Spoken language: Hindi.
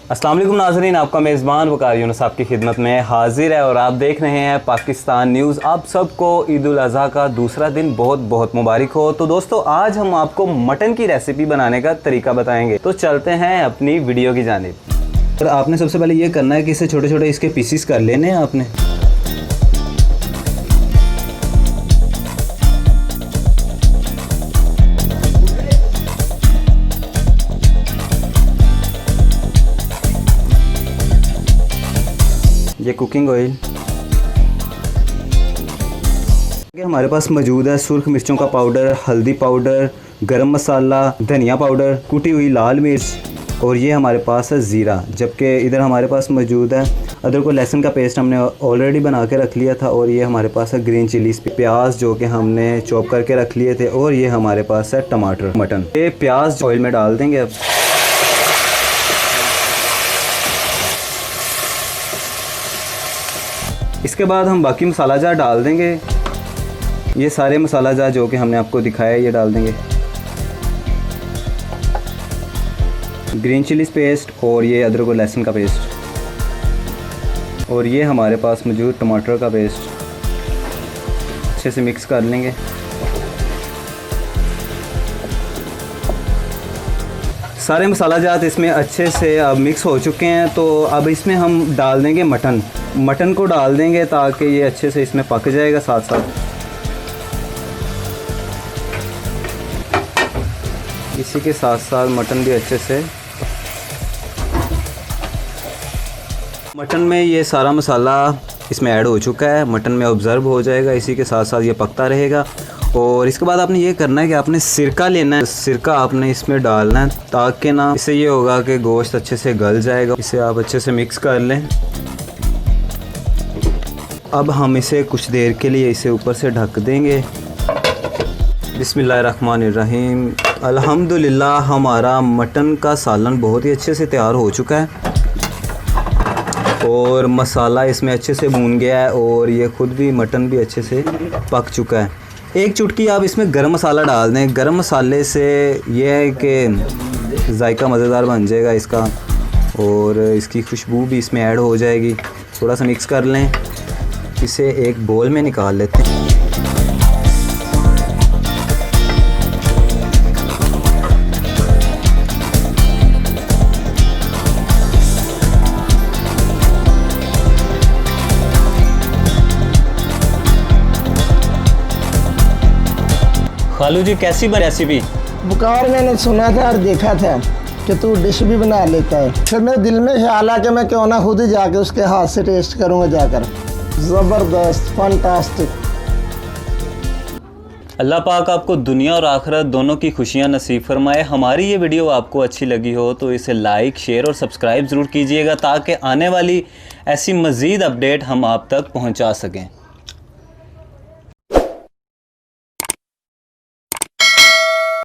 अस्सलाम वालेकुम नाज़रीन, आपका मेज़बान वकार यूनुस आपकी खिदमत में हाजिर है और आप देख रहे हैं पाकिस्तान न्यूज़। आप सबको ईद उल अज़हा का दूसरा दिन बहुत बहुत मुबारक हो। तो दोस्तों, आज हम आपको मटन की रेसिपी बनाने का तरीका बताएंगे। तो चलते हैं अपनी वीडियो की जानिब। तो आपने सबसे पहले ये करना है कि इसे छोटे छोटे इसके पीसीस कर लेने हैं आपने। ये कुकिंग ऑयल हमारे पास मौजूद है। सुर्ख मिर्चों का पाउडर, हल्दी पाउडर, गरम मसाला, धनिया पाउडर, कुटी हुई लाल मिर्च और ये हमारे पास है ज़ीरा। जबकि इधर हमारे पास मौजूद है अदरक और लहसुन का पेस्ट, हमने ऑलरेडी बना के रख लिया था। और ये हमारे पास है ग्रीन चिलीज, प्याज जो कि हमने चॉप करके रख लिए थे। और ये हमारे पास है टमाटर, मटन। ये प्याज ऑयल में डाल देंगे अब। इसके बाद हम बाकी मसाला जार डाल देंगे। ये सारे मसाला जार जो कि हमने आपको दिखाया ये डाल देंगे। ग्रीन चिलीज पेस्ट और ये अदरक और लहसुन का पेस्ट और ये हमारे पास मौजूद टमाटर का पेस्ट अच्छे से मिक्स कर लेंगे। सारे मसाला जात इसमें अच्छे से अब मिक्स हो चुके हैं। तो अब इसमें हम डाल देंगे मटन को डाल देंगे ताकि ये अच्छे से इसमें पक जाएगा साथ साथ। इसी के साथ साथ मटन भी अच्छे से, मटन में ये सारा मसाला इसमें ऐड हो चुका है, मटन में ऑब्ज़र्व हो जाएगा। इसी के साथ साथ ये पकता रहेगा। और इसके बाद आपने ये करना है कि आपने सिरका लेना है, सिरका आपने इसमें डालना है ताकि ना इससे ये होगा कि गोश्त अच्छे से गल जाएगा। इसे आप अच्छे से मिक्स कर लें। अब हम इसे कुछ देर के लिए इसे ऊपर से ढक देंगे। बिस्मिल्लाहिर्रहमानिर्रहीम। अल्हम्दुलिल्लाह, हमारा मटन का सालन बहुत ही अच्छे से तैयार हो चुका है और मसाला इसमें अच्छे से भून गया है और ये खुद भी मटन भी अच्छे से पक चुका है। एक चुटकी आप इसमें गरम मसाला डाल दें। गरम मसाले से ये है कि जायका मज़ेदार बन जाएगा इसका और इसकी खुशबू भी इसमें ऐड हो जाएगी। थोड़ा सा मिक्स कर लें। इसे एक बोल में निकाल लेते हैं। खालू जी, कैसी बनी रेसिपी? बुखार मैंने सुना था और देखा था कि तू डिश भी बना लेता है। फिर मेरे दिल में ख्याल आया कि मैं क्यों ना खुद ही जाके उसके हाथ से टेस्ट करूंगा जाकर। ज़बरदस्त, फंटास्टिक। अल्लाह पाक आपको दुनिया और आखिरत दोनों की खुशियां नसीब फरमाए। हमारी ये वीडियो आपको अच्छी लगी हो तो इसे लाइक, शेयर और सब्सक्राइब ज़रूर कीजिएगा ताकि आने वाली ऐसी मज़ीद अपडेट हम आप तक पहुंचा सकें।